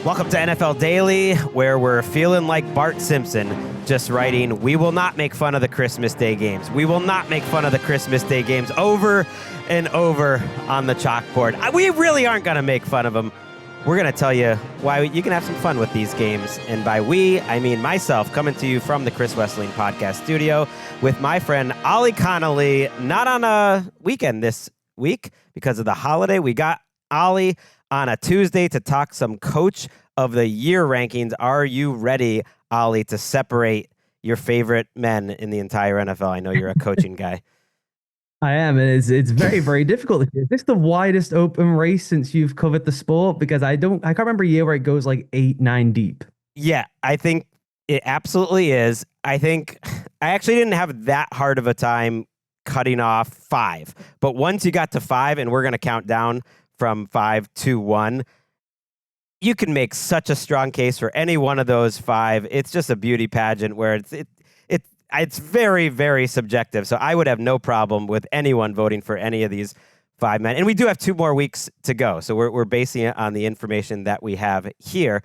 Welcome to NFL Daily, where we're feeling like Bart Simpson, just writing, "We will not make fun of the Christmas Day games. We will not make fun of the Christmas Day games," over and over on the chalkboard. We really aren't going to make fun of them. We're going to tell you why you can have some fun with these games. And by we, I mean myself, coming to you from the Chris Wesseling podcast studio with my friend Ollie Connolly. Not on a weekend this week because of the holiday. We got Ollie on a Tuesday to talk some Coach of the Year rankings. Are you ready, Ollie, to separate your favorite men in the entire NFL? I know you're a coaching guy. I am. It's very, very difficult. Is this the widest open race since you've covered the sport? Because I can't remember a year where it goes like 8-9 deep. Yeah, I think it absolutely is. I think I actually didn't have that hard of a time cutting off 5. But once you got to 5, and we're going to count down from 5 to 1, you can make such a strong case for any one of those 5. It's just a beauty pageant where it's very, very subjective. So I would have no problem with anyone voting for any of these 5 men. And we do have 2 more weeks to go. So we're basing it on the information that we have here.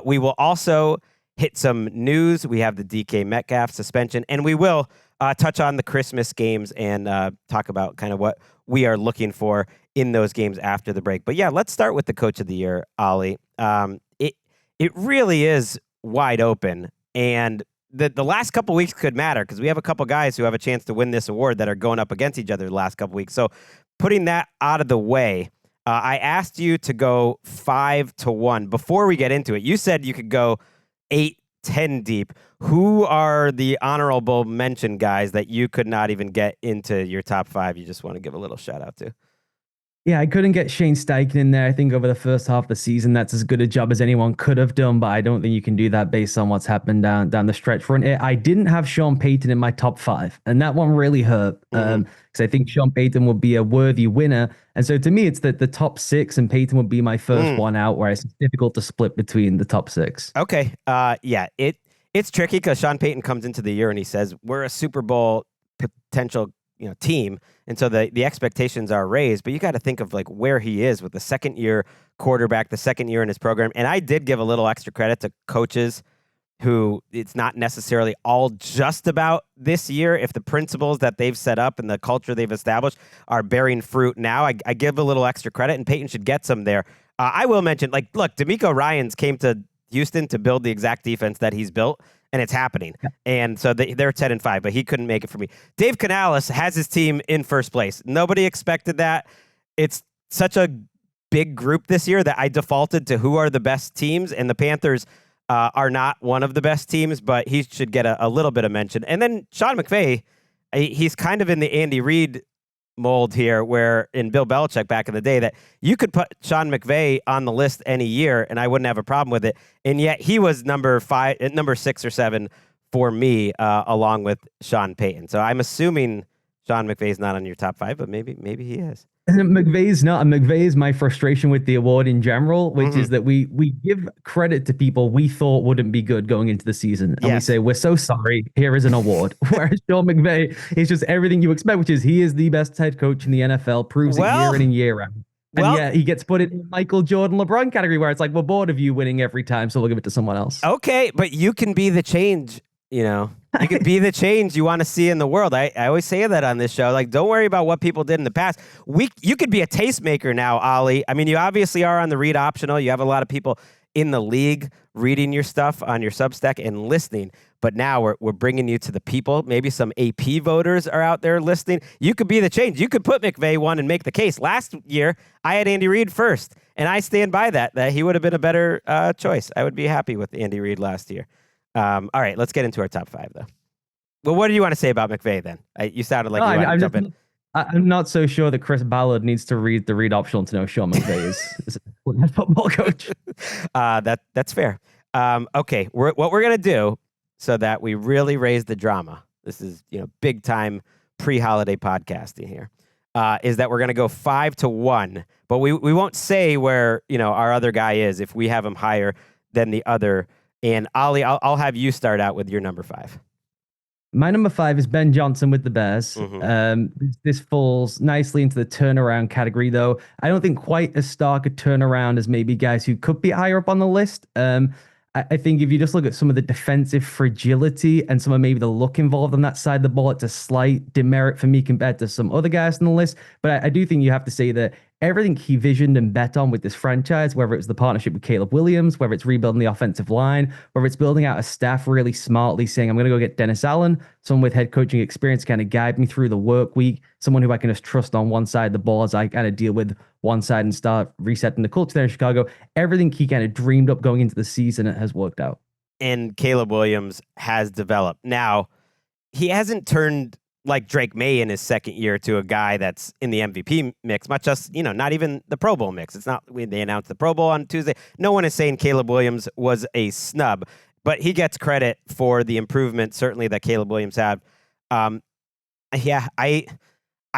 We will also hit some news. We have the DK Metcalf suspension, and we will touch on the Christmas games and talk about kind of what we are looking for in those games after the break. But yeah, let's start with the Coach of the Year, Ollie. It really is wide open, and the last couple weeks could matter because we have a couple guys who have a chance to win this award that are going up against each other the last couple weeks. So putting that out of the way, I asked you to go 5 to 1. Before we get into it, you said you could go 8-10 deep. Who are the honorable mention guys that you could not even get into your top 5? You just want to give a little shout out to? Yeah, I couldn't get Shane Steichen in there. I think over the first half of the season, that's as good a job as anyone could have done, but I don't think you can do that based on what's happened down the stretch front. I didn't have Sean Payton in my top 5, and that one really hurt because I think Sean Payton would be a worthy winner. And so to me, it's the top 6, and Payton would be my first one out, where it's difficult to split between the top 6. Okay. Yeah, it's tricky because Sean Payton comes into the year and he says, we're a Super Bowl potential team. And so the expectations are raised, but you got to think of like where he is with the second year quarterback, the second year in his program. And I did give a little extra credit to coaches who it's not necessarily all just about this year. If the principles that they've set up and the culture they've established are bearing fruit now, I give a little extra credit, and Peyton should get some there. I will mention, look, D'Amico Ryans came to Houston to build the exact defense that he's built, and it's happening. Yeah. And so they're 10-5, but he couldn't make it for me. Dave Canales has his team in first place. Nobody expected that. It's such a big group this year that I defaulted to who are the best teams, and the Panthers are not one of the best teams, but he should get a little bit of mention. And then Sean McVay, he's kind of in the Andy Reid mold here, where in Bill Belichick back in the day, that you could put Sean McVay on the list any year and I wouldn't have a problem with it. And yet he was number 6 or 7 for me, along with Sean Payton. So I'm assuming Sean McVay's not on your top 5, but maybe he is. McVay's not. McVay is my frustration with the award in general, which is that we give credit to people we thought wouldn't be good going into the season. And we say, we're so sorry, here is an award. Whereas Sean McVay is just everything you expect, which is he is the best head coach in the NFL, proves it year in and year out. And yeah, he gets put in the Michael Jordan, LeBron category, where it's like, we're bored of you winning every time, so we'll give it to someone else. Okay, but you can be the change, You could be the change you want to see in the world. I always say that on this show. Like, don't worry about what people did in the past. You could be a tastemaker now, Ollie. I mean, you obviously are on the read optional. You have a lot of people in the league reading your stuff on your Substack and listening. But now we're bringing you to the people. Maybe some AP voters are out there listening. You could be the change. You could put McVay 1 and make the case. Last year, I had Andy Reid first, and I stand by that he would have been a better choice. I would be happy with Andy Reid last year. All right, let's get into our top 5, though. Well, what do you want to say about McVay, then? You sounded like you want to jump in. I'm not so sure that Chris Ballard needs to read the read optional to know Sean McVay is a football coach. That's fair. Okay, what we're going to do so that we really raise the drama, this is big time pre-holiday podcasting here, is that we're going to go 5 to 1, but we won't say where our other guy is if we have him higher than the other. And Ollie, I'll have you start out with your number 5. My number 5 is Ben Johnson with the Bears. This falls nicely into the turnaround category, though. I don't think quite as stark a turnaround as maybe guys who could be higher up on the list. I think if you just look at some of the defensive fragility and some of maybe the luck involved on that side of the ball, it's a slight demerit for me compared to some other guys on the list. But I do think you have to say that everything he visioned and bet on with this franchise, whether it's the partnership with Caleb Williams, whether it's rebuilding the offensive line, whether it's building out a staff really smartly, saying, I'm going to go get Dennis Allen, someone with head coaching experience, kind of guide me through the work week, someone who I can just trust on one side of the ball as I kind of deal with one side and start resetting the culture there in Chicago. Everything he kind of dreamed up going into the season has worked out. And Caleb Williams has developed. Now, he hasn't turned like Drake May in his second year to a guy that's in the MVP mix, much as, not even the Pro Bowl mix. It's not when they announced the Pro Bowl on Tuesday. No one is saying Caleb Williams was a snub, but he gets credit for the improvement, certainly, that Caleb Williams had. I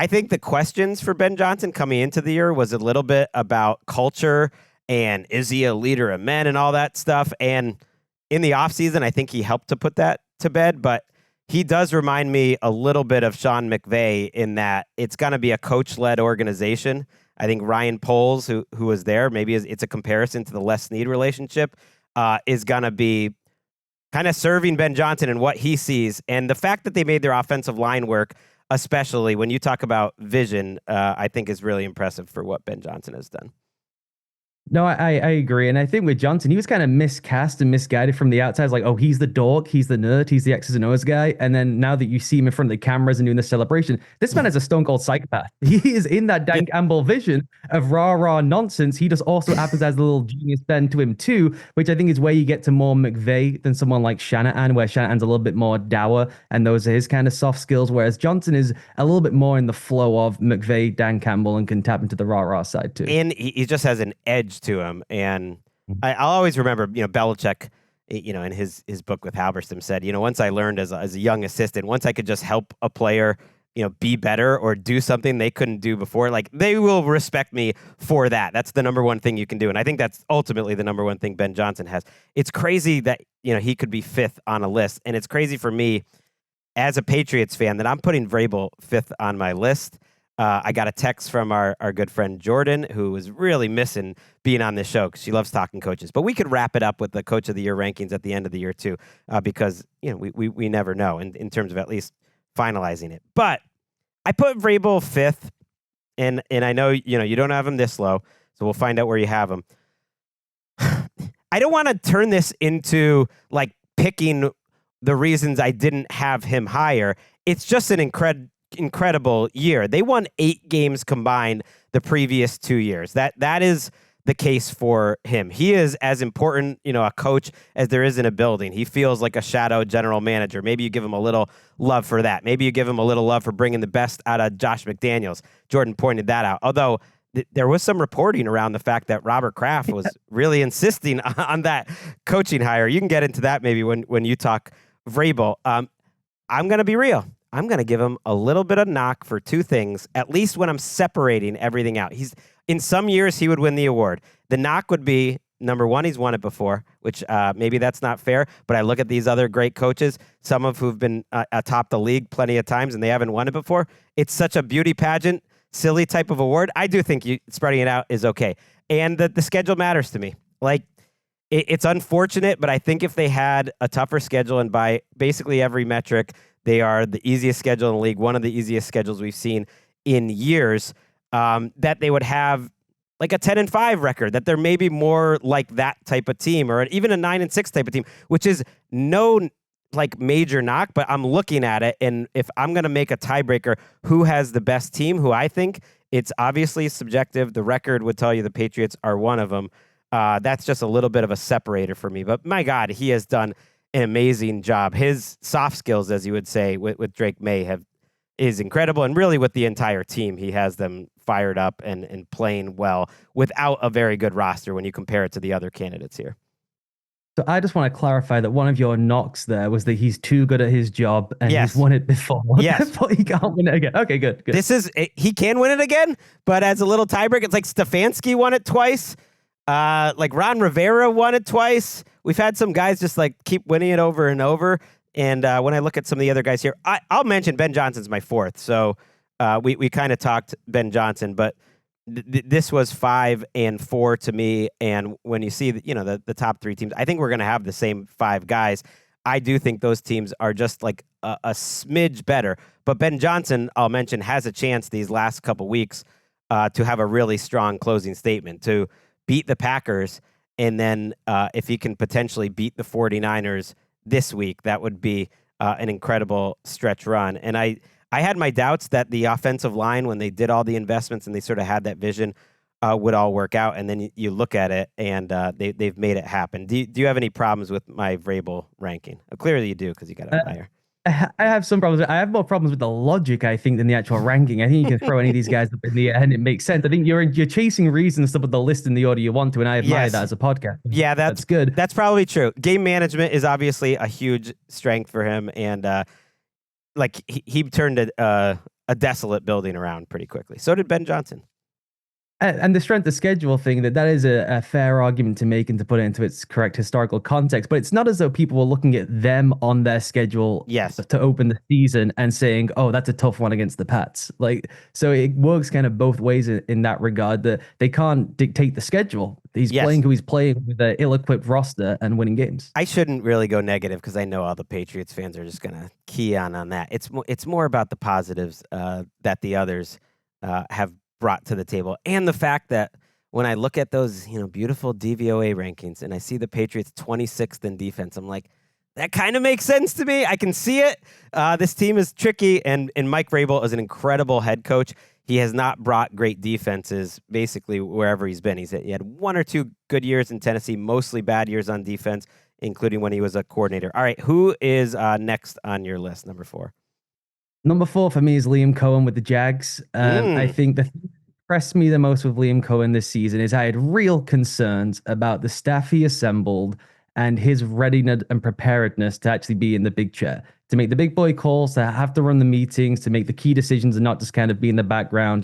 think the questions for Ben Johnson coming into the year was a little bit about culture and is he a leader of men and all that stuff. And in the offseason, I think he helped to put that to bed, but he does remind me a little bit of Sean McVay in that it's going to be a coach-led organization. I think Ryan Poles, who was there, maybe it's a comparison to the Les Snead relationship, is going to be kind of serving Ben Johnson and what he sees. And the fact that they made their offensive line work, especially when you talk about vision, I think is really impressive for what Ben Johnson has done. No, I agree. And I think with Johnson, he was kind of miscast and misguided from the outside. It's like, oh, he's the dork, he's the nerd, he's the X's and O's guy. And then now that you see him in front of the cameras and doing the celebration, this man is a stone cold psychopath. He is in that Dan Campbell vision of rah nonsense. He just also happens as a little genius bend to him too, which I think is where you get to more McVay than someone like Shanahan, where Shanahan's a little bit more dour and those are his kind of soft skills, whereas Johnson is a little bit more in the flow of McVay, Dan Campbell, and can tap into the rah side too. And he just has an edge to him. And I'll always remember, Belichick, in his book with Halberstam said, once I learned as a young assistant, once I could just help a player, be better or do something they couldn't do before, like they will respect me for that. That's the number one thing you can do. And I think that's ultimately the number one thing Ben Johnson has. It's crazy that, he could be 5th on a list. And it's crazy for me as a Patriots fan that I'm putting Vrabel 5th on my list. I got a text from our good friend Jordan, who was really missing being on this show because she loves talking coaches. But we could wrap it up with the Coach of the Year rankings at the end of the year too, because we never know in terms of at least finalizing it. But I put Vrabel 5th, and I know you don't have him this low, so we'll find out where you have him. I don't want to turn this into like picking the reasons I didn't have him higher. It's just an incredible year. They won 8 games combined the previous 2 years. That is the case for him. He is as important, a coach as there is in a building. He feels like a shadow general manager. Maybe you give him a little love for that. Maybe you give him a little love for bringing the best out of Josh McDaniels. Jordan pointed that out. Although there was some reporting around the fact that Robert Kraft was really insisting on that coaching hire. You can get into that maybe when you talk Vrabel. I'm going to be real. I'm going to give him a little bit of knock for 2 things, at least when I'm separating everything out. In some years, he would win the award. The knock would be, number one, he's won it before, which maybe that's not fair, but I look at these other great coaches, some of who've been atop the league plenty of times, and they haven't won it before. It's such a beauty pageant, silly type of award. I do think spreading it out is okay. And the schedule matters to me. Like, it's unfortunate, but I think if they had a tougher schedule, and by basically every metric, they are the easiest schedule in the league, one of the easiest schedules we've seen in years, that they would have like a 10-5 record, that they're maybe more like that type of team, or even a 9-6 type of team, which is no like major knock, but I'm looking at it. And if I'm going to make a tiebreaker, who has the best team, who I think, it's obviously subjective. The record would tell you the Patriots are one of them. That's just a little bit of a separator for me, but my God, he has done an amazing job. His soft skills, as you would say, with Drake May is incredible. And really with the entire team, he has them fired up and playing well without a very good roster when you compare it to the other candidates here. So I just want to clarify that one of your knocks there was that he's too good at his job and yes. he's won it before. Yes. But he can't win it again. Okay, good. He can win it again, but as a little tiebreak, it's like Stefanski won it twice. Like Ron Rivera won it twice. We've had some guys just like keep winning it over and over. And when I look at some of the other guys here, I'll mention Ben Johnson's my fourth. So we kind of talked Ben Johnson, but this was 5 and 4 to me. And when you see the top 3 teams, I think we're going to have the same 5 guys. I do think those teams are just like a smidge better. But Ben Johnson, I'll mention, has a chance these last couple weeks to have a really strong closing statement, to beat the Packers. And then if he can potentially beat the 49ers this week, that would be an incredible stretch run. And I had my doubts that the offensive line, when they did all the investments and they sort of had that vision, would all work out. And then you look at it, and they've made it happen. Do you have any problems with my Vrabel ranking? Clearly you do, because you got it higher. I have some problems. I have more problems with the logic, I think, than the actual ranking. I think you can throw any of these guys up in the air and it makes sense. I think you're chasing reasons to put the list in the order you want to, and I admire that as a podcast. Yeah, that's good. That's probably true. Game management is obviously a huge strength for him, and like he turned a desolate building around pretty quickly. So did Ben Johnson. And the strength of schedule thing, that is a fair argument to make and to put it into its correct historical context. But it's not as though people were looking at them on their schedule to open the season and saying, oh, that's a tough one against the Pats. Like, so it works kind of both ways in that regard, that they can't dictate the schedule. He's playing who he's playing with an ill-equipped roster and winning games. I shouldn't really go negative, because I know all the Patriots fans are just going to key on that. It's more about the positives that the others have brought to the table, and the fact that when I look at those beautiful DVOA rankings and I see the Patriots 26th in defense, I'm like, that kind of makes sense to me. I can see it. This team is tricky, and Mike Vrabel is an incredible head coach. He has not brought great defenses basically wherever he's been. He had 1 or 2 good years in Tennessee, mostly bad years on defense, including when he was a coordinator. All right, who is next on your list, number 4? Number 4 for me is Liam Cohen with the Jags. I think the thing that impressed me the most with Liam Cohen this season is I had real concerns about the staff he assembled and his readiness and preparedness to actually be in the big chair, to make the big boy calls, to have to run the meetings, to make the key decisions and not just kind of be in the background,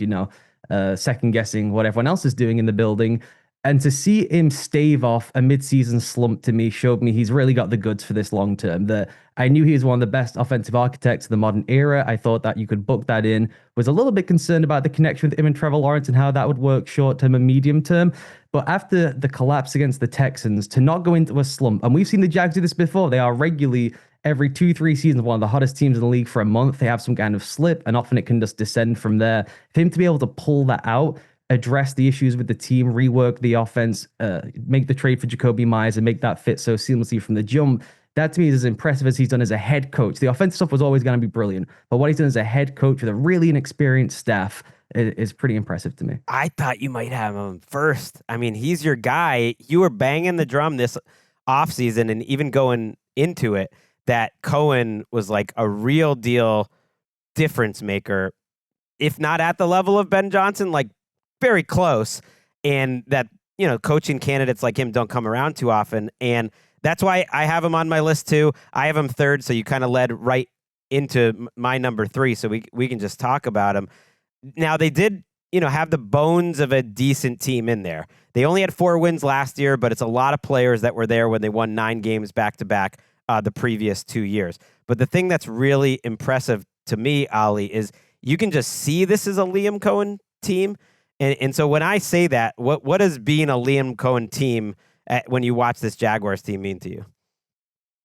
second guessing what everyone else is doing in the building. And to see him stave off a mid-season slump, to me, showed me he's really got the goods for this long term. That I knew he was one of the best offensive architects of the modern era. I thought that you could book that in. Was a little bit concerned about the connection with him and Trevor Lawrence and how that would work short term and medium term. But after the collapse against the Texans, to not go into a slump, and we've seen the Jags do this before. They are regularly, every 2-3 seasons, one of the hottest teams in the league for a month. They have some kind of slip, and often it can just descend from there. For him to be able to pull that out, address the issues with the team, rework the offense, make the trade for Jacoby Myers and make that fit so seamlessly from the jump. That to me is as impressive as he's done as a head coach. The offensive stuff was always going to be brilliant, but what he's done as a head coach with a really inexperienced staff is pretty impressive to me. I thought you might have him first. I mean, he's your guy. You were banging the drum this offseason and even going into it that Cohen was like a real deal difference maker, if not at the level of Ben Johnson, like very close, and that coaching candidates like him don't come around too often, and that's why I have him on my list too. I have him third, so you kind of led right into my number 3, so we can just talk about him. Now they did have the bones of a decent team in there. They only had 4 wins last year, but it's a lot of players that were there when they won 9 games back to back the previous 2 years. But the thing that's really impressive to me, Ollie, is you can just see this is a Liam Cohen team. And so when I say that, what does being a Liam Cohen team when you watch this Jaguars team mean to you?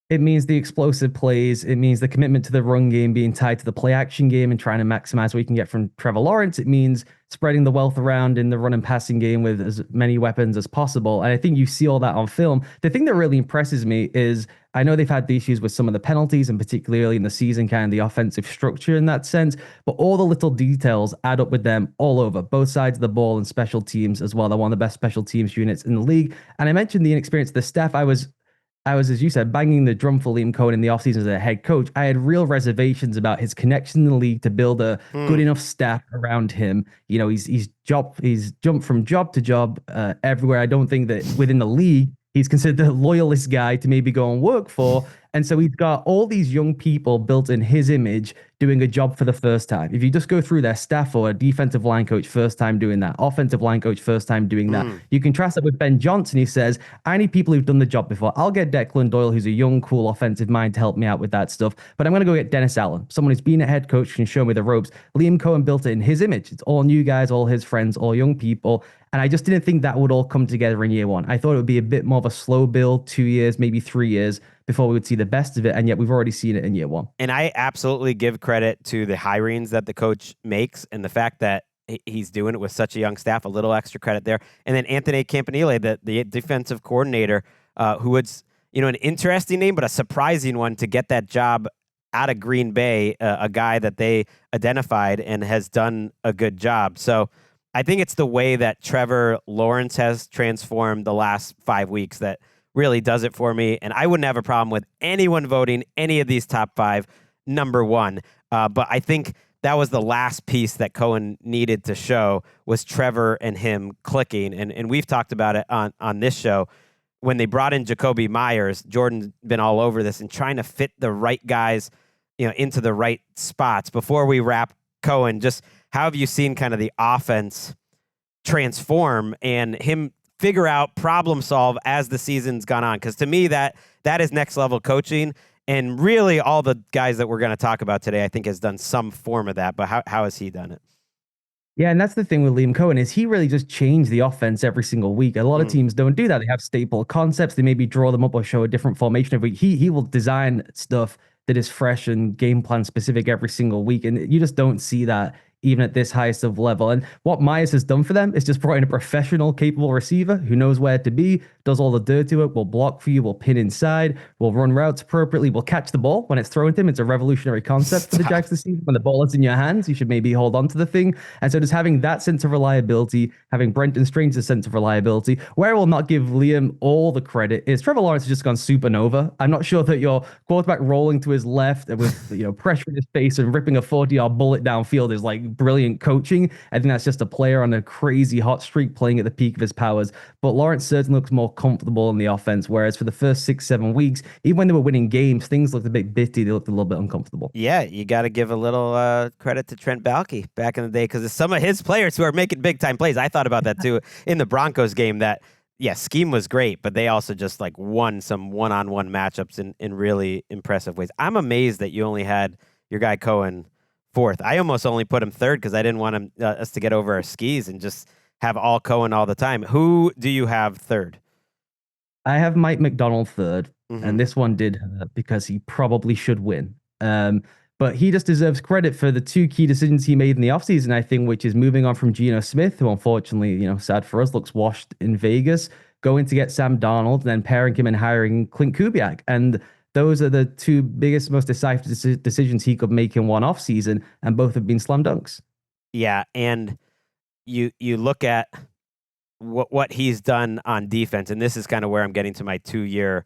It means the explosive plays. It means the commitment to the run game being tied to the play action game and trying to maximize what you can get from Trevor Lawrence. It means spreading the wealth around in the run and passing game with as many weapons as possible. And I think you see all that on film. The thing that really impresses me is I know they've had the issues with some of the penalties and particularly early in the season, kind of the offensive structure in that sense, but all the little details add up with them all over, both sides of the ball and special teams as well. They're one of the best special teams units in the league. And I mentioned the inexperience of the staff. I was, as you said, banging the drum for Liam Cohen in the offseason as a head coach. I had real reservations about his connection in the league to build a good enough staff around him. He's jumped from job to job everywhere. I don't think that within the league, he's considered the loyalist guy to maybe go and work for. And so he's got all these young people built in his image doing a job for the first time. If you just go through their staff or a defensive line coach first time doing that, offensive line coach first time doing that, you contrast it with Ben Johnson. He says, I need people who've done the job before. I'll get Declan Doyle, who's a young, cool offensive mind to help me out with that stuff. But I'm going to go get Dennis Allen, someone who's been a head coach, can show me the ropes. Liam Cohen built it in his image. It's all new guys, all his friends, all young people. And I just didn't think that would all come together in year one. I thought it would be a bit more of a slow build, 2 years, maybe 3 years before we would see the best of it. And yet we've already seen it in year one. And I absolutely give credit to the hirings that the coach makes and the fact that he's doing it with such a young staff, a little extra credit there. And then Anthony Campanile, the defensive coordinator, who was, an interesting name, but a surprising one to get that job out of Green Bay, a guy that they identified and has done a good job. So I think it's the way that Trevor Lawrence has transformed the last 5 weeks that really does it for me. And I wouldn't have a problem with anyone voting any of these top 5 number 1. But I think that was the last piece that Cohen needed to show was Trevor and him clicking. And we've talked about it on this show. When they brought in Jacoby Myers, Jordan's been all over this and trying to fit the right guys, into the right spots. Before we wrap, Cohen, just how have you seen kind of the offense transform and him figure out, problem solve as the season's gone on? Because to me, that is next level coaching. And really all the guys that we're going to talk about today, I think has done some form of that. But how has he done it? Yeah, and that's the thing with Liam Cohen is he really just changed the offense every single week. A lot of teams don't do that. They have staple concepts. They maybe draw them up or show a different formation every week. He will design stuff that is fresh and game plan specific every single week. And you just don't see that even at this highest of level. And what Myers has done for them is just brought in a professional, capable receiver who knows where to be, does all the dirty work, will block for you, will pin inside, will run routes appropriately, will catch the ball when it's thrown to him. It's a revolutionary concept for the Jags this season. When the ball is in your hands, you should maybe hold on to the thing. And so just having that sense of reliability, having Brenton Strange's sense of reliability, where I will not give Liam all the credit is Trevor Lawrence has just gone supernova. I'm not sure that your quarterback rolling to his left with pressure in his face and ripping a 40-yard bullet downfield is like brilliant coaching. I think that's just a player on a crazy hot streak playing at the peak of his powers. But Lawrence certainly looks more comfortable in the offense, whereas for the first 6-7 weeks, even when they were winning games, things looked a bit bitty. They looked a little bit uncomfortable. Yeah, you got to give a little credit to Trent Baalke back in the day because it's some of his players who are making big-time plays. I thought about that too in the Broncos game that, scheme was great, but they also just like won some one-on-one matchups in really impressive ways. I'm amazed that you only had your guy Cohen 4th. I almost only put him 3rd because I didn't want us to get over our skis and just have all Cohen all the time. Who do you have 3rd? I have Mike McDonald 3rd, and this one did hurt because he probably should win. But he just deserves credit for the 2 key decisions he made in the offseason, I think, which is moving on from Geno Smith, who unfortunately, sad for us, looks washed in Vegas, going to get Sam Darnold, and then pairing him and hiring Clint Kubiak. And those are the 2 biggest, most decisive decisions he could make in one offseason, and both have been slam dunks. Yeah, and you look at what he's done on defense, and this is kind of where I'm getting to my 2-year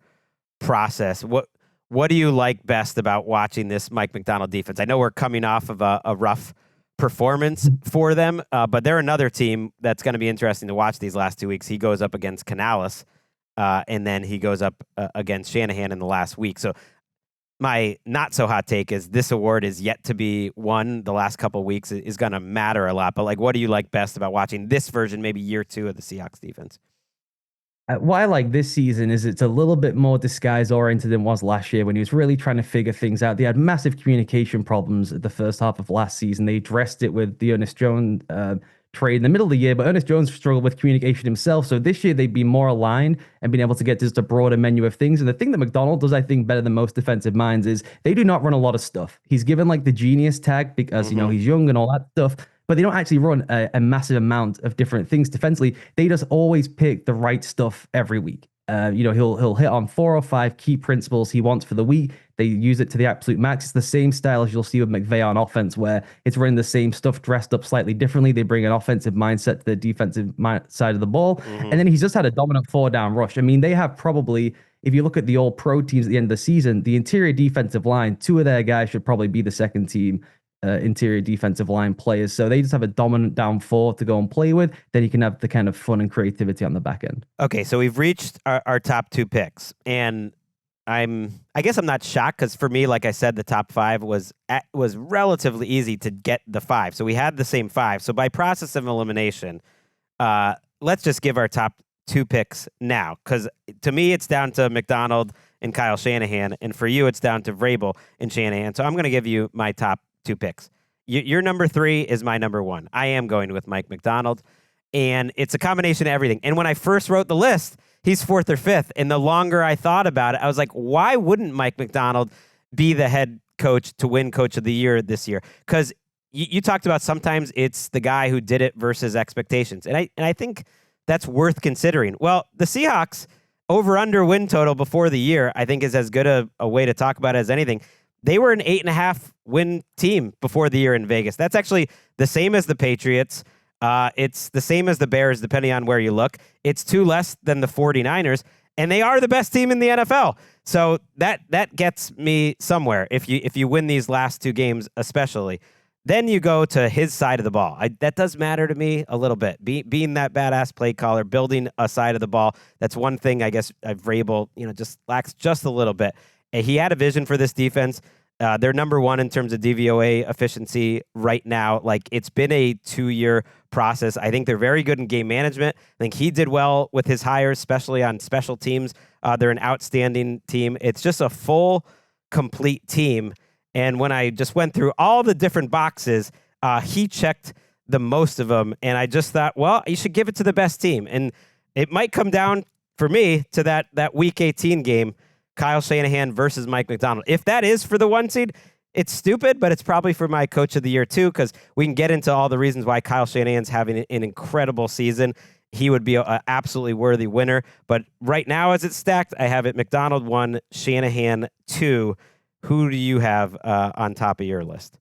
process. What do you like best about watching this Mike McDonald defense? I know we're coming off of a rough performance for them, but they're another team that's going to be interesting to watch these last 2 weeks. He goes up against Connolly, and then he goes up against Shanahan in the last week. So my not so hot take is this award is yet to be won. The last couple of weeks is going to matter a lot. But what do you like best about watching this version, maybe year 2 of the Seahawks defense? What I like this season is it's a little bit more disguise oriented than it was last year when he was really trying to figure things out. They had massive communication problems at the first half of last season. They addressed it with the Ernest Jones trade in the middle of the year, but Ernest Jones struggled with communication himself. So this year they'd be more aligned and been able to get just a broader menu of things. And the thing that McDonald does, I think, better than most defensive minds is they do not run a lot of stuff. He's given the genius tag because, he's young and all that stuff, but they don't actually run a massive amount of different things defensively. They just always pick the right stuff every week. He'll hit on 4 or 5 key principles he wants for the week. They use it to the absolute max. It's the same style as you'll see with McVay on offense, where it's running the same stuff dressed up slightly differently. They bring an offensive mindset to the defensive side of the ball. And then he's just had a dominant 4-down rush. I mean, they have probably, if you look at the all pro teams at the end of the season, the interior defensive line, 2 of their guys should probably be the second team interior defensive line players. So they just have a dominant down 4 to go and play with. Then you can have the kind of fun and creativity on the back end. Okay, so we've reached our top 2 picks. And I guess I'm not shocked because for me, like I said, the top 5 was relatively easy to get the 5. So we had the same 5. So by process of elimination, let's just give our top 2 picks now, because to me it's down to McDonald and Kyle Shanahan, and for you it's down to Vrabel and Shanahan. So I'm going to give you my top 2 picks. Your number 3 is my number 1. I am going with Mike McDonald, and it's a combination of everything. And when I first wrote the list, he's 4th or 5th, and the longer I thought about it, I was like, why wouldn't Mike McDonald be the head coach to win Coach of the Year this year? Because you talked about sometimes it's the guy who did it versus expectations, and I think that's worth considering. Well, the Seahawks over-under win total before the year, I think, is as good a way to talk about it as anything. They were an 8.5 win team before the year in Vegas. That's actually the same as the Patriots. It's the same as the Bears, depending on where you look. It's 2 less than the 49ers, and they are the best team in the NFL. So that gets me somewhere if you win these last 2 games, especially. Then you go to his side of the ball. That does matter to me a little bit. Being that badass play caller, building a side of the ball, that's one thing I guess Vrabel, just lacks just a little bit. He had a vision for this defense. They're number 1 in terms of DVOA efficiency right now. Like, it's been a 2-year process. I think they're very good in game management. I think he did well with his hires, especially on special teams. They're an outstanding team. It's just a full, complete team. And when I just went through all the different boxes, he checked the most of them. And I just thought, well, you should give it to the best team. And it might come down, for me, to that Week 18 game, Kyle Shanahan versus Mike McDonald. If that is for the 1 seed, it's stupid, but it's probably for my Coach of the Year too, because we can get into all the reasons why Kyle Shanahan's having an incredible season. He would be an absolutely worthy winner. But right now, as it's stacked, I have it McDonald 1, Shanahan 2. Who do you have on top of your list?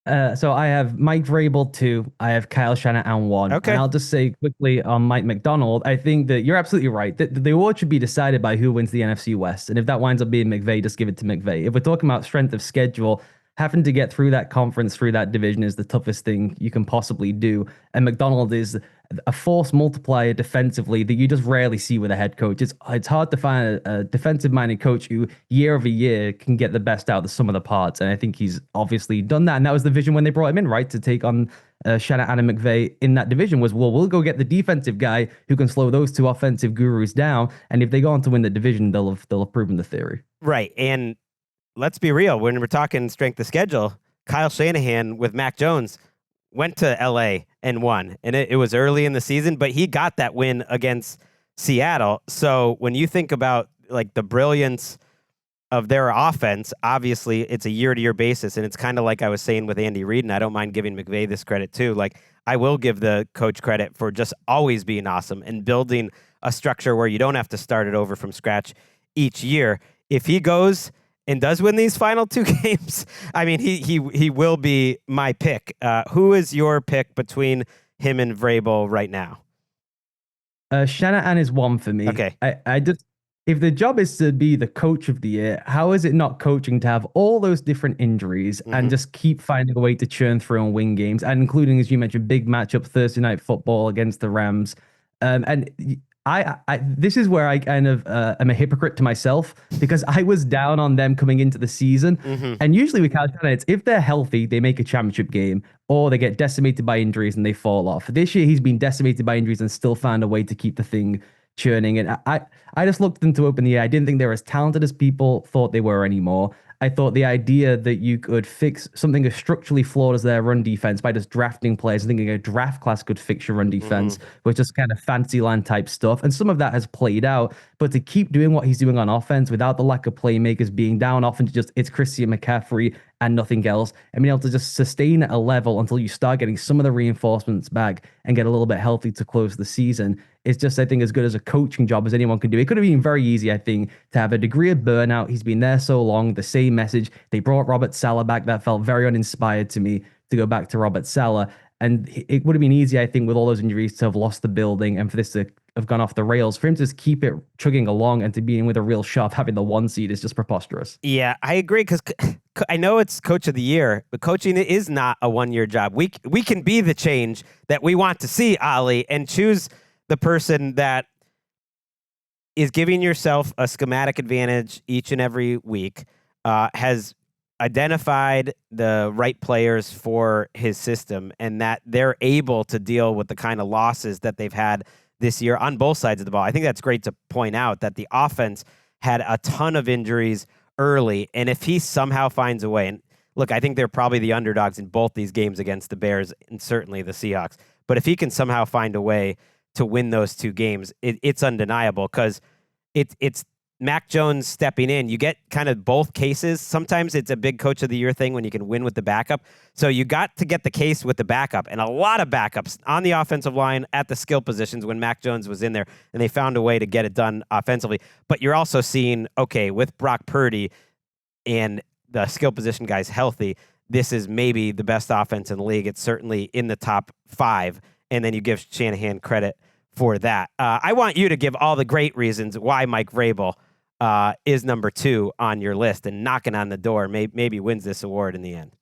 So I have Mike Vrabel 2. I have Kyle Shanahan 1. Okay. And I'll just say quickly on Mike McDonald, I think that you're absolutely right. The award should be decided by who wins the NFC West. And if that winds up being McVay, just give it to McVay. If we're talking about strength of schedule, having to get through that conference, through that division is the toughest thing you can possibly do. And McDonald is a force multiplier defensively that you just rarely see with a head coach. It's hard to find a defensive-minded coach who year over year can get the best out of the sum of the parts. And I think he's obviously done that. And that was the vision when they brought him in, right? To take on Shanahan and McVay in that division was, well, we'll go get the defensive guy who can slow those 2 offensive gurus down. And if they go on to win the division, they'll have proven the theory. Right. And let's be real. When we're talking strength of schedule, Kyle Shanahan with Mac Jones went to LA and won. And it was early in the season, but he got that win against Seattle. So when you think about like the brilliance of their offense, obviously it's a year-to-year basis. And it's kind of like I was saying with Andy Reid, and I don't mind giving McVay this credit too. Like, I will give the coach credit for just always being awesome and building a structure where you don't have to start it over from scratch each year. If he goes and does win these final 2 games, I mean, he will be my pick. Who is your pick between him and Vrabel right now? Shanahan is 1 for me. Okay. I just, if the job is to be the coach of the year, how is it not coaching to have all those different injuries and just keep finding a way to churn through and win games, and including, as you mentioned, big matchup Thursday night football against the Rams. And I this is where I kind of am a hypocrite to myself, because I was down on them coming into the season. And usually with Kyle Shanahan, it's if they're healthy, they make a championship game, or they get decimated by injuries and they fall off. This year, he's been decimated by injuries and still found a way to keep the thing churning. And I just looked them to open the year. I didn't think they were as talented as people thought they were anymore. I thought the idea that you could fix something as structurally flawed as their run defense by just drafting players, thinking a draft class could fix your run defense, was just kind of fancy land type stuff. And some of that has played out. But to keep doing what he's doing on offense without the lack of playmakers, being down often to just it's Christian McCaffrey and nothing else, and being able to just sustain at a level until you start getting some of the reinforcements back and get a little bit healthy to close the season, is just, I think, as good as a coaching job as anyone can do. It could have been very easy, I think, to have a degree of burnout. He's been there so long, the same message. They brought Robert Saleh back. That felt very uninspired to me, to go back to Robert Saleh. And it would have been easy, I think, with all those injuries to have lost the building and for this to have gone off the rails. For him to just keep it chugging along and to be in with a real shot, having the 1 seed is just preposterous. Yeah, I agree, because I know it's coach of the year, but coaching is not a 1-year job. We can be the change that we want to see, Ollie, and choose the person that is giving yourself a schematic advantage each and every week, has identified the right players for his system, and that they're able to deal with the kind of losses that they've had this year on both sides of the ball. I think that's great to point out that the offense had a ton of injuries early, and if he somehow finds a way, and look, I think they're probably the underdogs in both these games against the Bears and certainly the Seahawks, but if he can somehow find a way to win those two games, it's undeniable, because it's Mac Jones stepping in. You get kind of both cases. Sometimes it's a big coach of the year thing when you can win with the backup. So you got to get the case with the backup, and a lot of backups on the offensive line at the skill positions when Mac Jones was in there, and they found a way to get it done offensively. But you're also seeing, okay, with Brock Purdy and the skill position guys healthy, this is maybe the best offense in the league. It's certainly in the top 5, and then you give Shanahan credit for that. I want you to give all the great reasons why Mike Vrabel is number 2 on your list and knocking on the door, maybe wins this award in the end.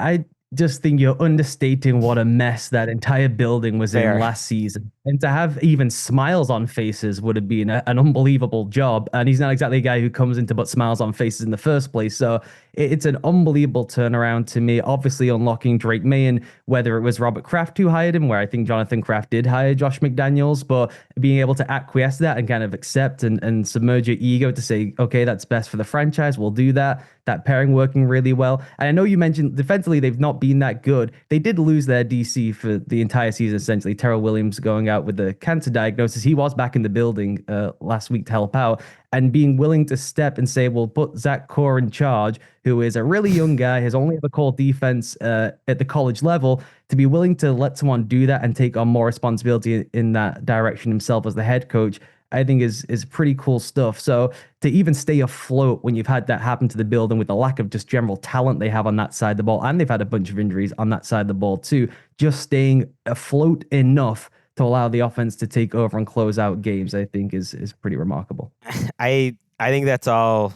I just think you're understating what a mess that entire building was in last season. And to have even smiles on faces would have been an unbelievable job. And he's not exactly a guy who comes in to put smiles on faces in the first place. So it's an unbelievable turnaround to me. Obviously, unlocking Drake May, and whether it was Robert Kraft who hired him, where I think Jonathan Kraft did hire Josh McDaniels, but being able to acquiesce that and kind of accept and submerge your ego to say, okay, that's best for the franchise, we'll do that. That pairing working really well. And I know you mentioned defensively, they've not been that good. They did lose their DC for the entire season, essentially. Terrell Williams going out with the cancer diagnosis. He was back in the building last week to help out, and being willing to step and say, we'll put Zach Core in charge, who is a really young guy, has only ever called defense at the college level, to be willing to let someone do that and take on more responsibility in that direction himself as the head coach, I think is pretty cool stuff. So to even stay afloat when you've had that happen to the building with the lack of just general talent they have on that side of the ball, and they've had a bunch of injuries on that side of the ball too, just staying afloat enough to allow the offense to take over and close out games, I think is pretty remarkable. I think that's all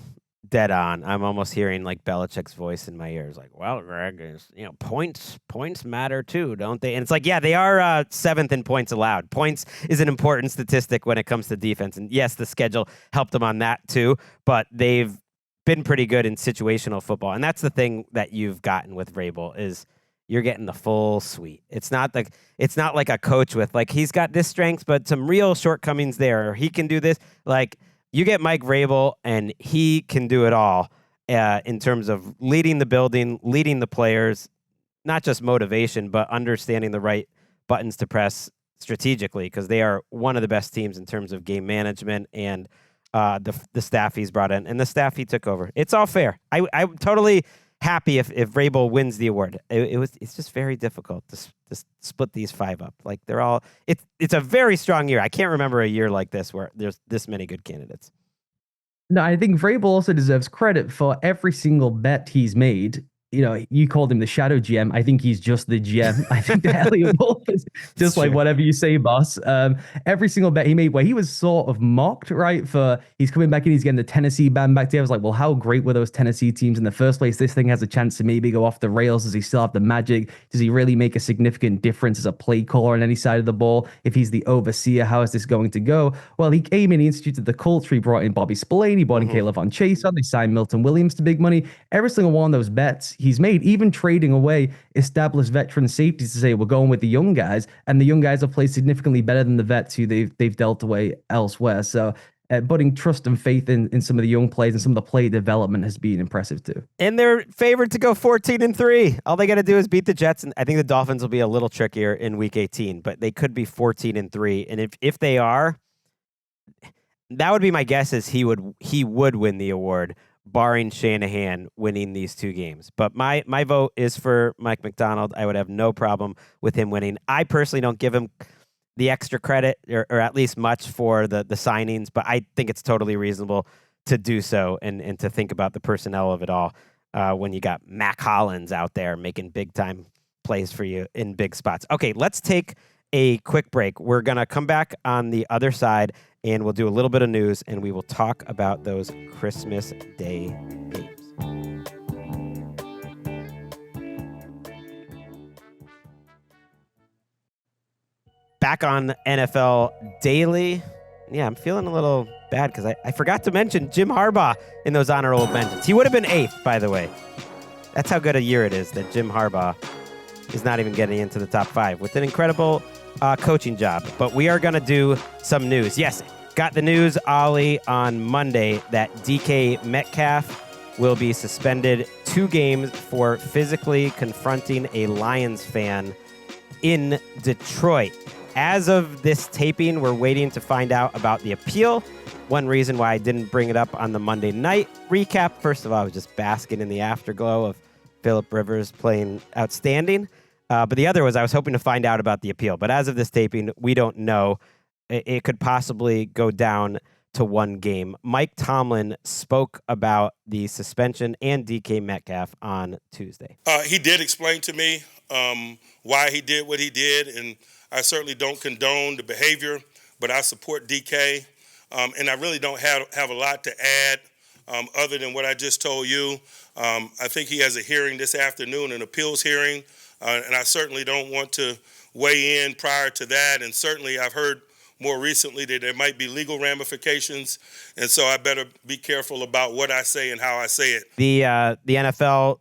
dead on. I'm almost hearing like Belichick's voice in my ears, like, well, Gregg, is points matter too, don't they? And it's like, yeah, they are 7th in points allowed. Points is an important statistic when it comes to defense, and yes, the schedule helped them on that too. But they've been pretty good in situational football, and that's the thing that you've gotten with Vrabel is you're getting the full suite. It's not like a coach with like he's got this strengths but some real shortcomings there, or he can do this. Like, you get Mike Vrabel, and he can do it all in terms of leading the building, leading the players, not just motivation, but understanding the right buttons to press strategically, because they are one of the best teams in terms of game management and the staff he's brought in and the staff he took over. It's all fair. I'm totally happy if Vrabel wins the award. It's just very difficult to split these 5 up. Like, they're all it's a very strong year. I can't remember a year like this where there's this many good candidates. No, I think Vrabel also deserves credit for every single bet he's made. You called him the shadow GM. I think he's just the GM. I think that Elliot Wolf is just like, whatever you say, boss. Every single bet he made, where he was sort of mocked, right? For he's coming back in, he's getting the Tennessee band back there. I was like, well, how great were those Tennessee teams in the first place? This thing has a chance to maybe go off the rails. Does he still have the magic? Does he really make a significant difference as a play caller on any side of the ball? If he's the overseer, how is this going to go? Well, he came in, he instituted the culture. He brought in Bobby Spillane, he brought in Caleb Von Chase on. They signed Milton Williams to big money. Every single one of those bets he's made, even trading away established veteran safeties to say we're going with the young guys, and the young guys have played significantly better than the vets who they've dealt away elsewhere. So putting trust and faith in some of the young players and some of the play development has been impressive too. And they're favored to go 14-3. All they got to do is beat the Jets, and I think the Dolphins will be a little trickier in Week 18, but they could be 14-3. And if they are, that would be my guess is he would win the award, barring Shanahan winning these 2 games. But my vote is for Mike Macdonald. I would have no problem with him winning. I personally don't give him the extra credit, or at least much, for the signings, but I think it's totally reasonable to do so and to think about the personnel of it all when you got Mac Hollins out there making big-time plays for you in big spots. Okay, let's take a quick break. We're going to come back on the other side, and we'll do a little bit of news, and we will talk about those Christmas Day games. Back on NFL Daily. Yeah, I'm feeling a little bad because I forgot to mention Jim Harbaugh in those honorable mentions. He would have been 8th, by the way. That's how good a year it is that Jim Harbaugh is not even getting into the top 5 with an incredible coaching job. But we are going to do some news. Yes, got the news, Ollie, on Monday that DK Metcalf will be suspended 2 games for physically confronting a Lions fan in Detroit. As of this taping, we're waiting to find out about the appeal. One reason why I didn't bring it up on the Monday night recap, first of all, I was just basking in the afterglow of Phillip Rivers playing outstanding. But the other was I was hoping to find out about the appeal. But as of this taping, we don't know. It could possibly go down to 1 game. Mike Tomlin spoke about the suspension and DK Metcalf on Tuesday. He did explain to me why he did what he did, and I certainly don't condone the behavior, but I support DK, and I really don't have a lot to add other than what I just told you. I think he has a hearing this afternoon, an appeals hearing, and I certainly don't want to weigh in prior to that, and certainly I've heard more recently that there might be legal ramifications, and so I better be careful about what I say and how I say it. The NFL,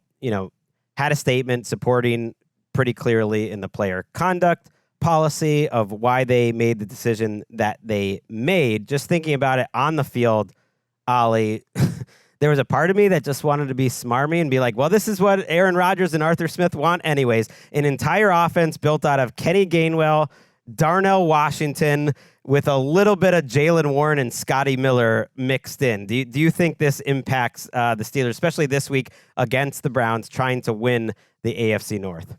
had a statement supporting pretty clearly in the player conduct policy of why they made the decision that they made. Just thinking about it on the field, Ollie, there was a part of me that just wanted to be smarmy and be like, well, this is what Aaron Rodgers and Arthur Smith want anyways. An entire offense built out of Kenny Gainwell, Darnell Washington, with a little bit of Jalen Warren and Scotty Miller mixed in. Do you think this impacts the Steelers, especially this week against the Browns, trying to win the AFC North?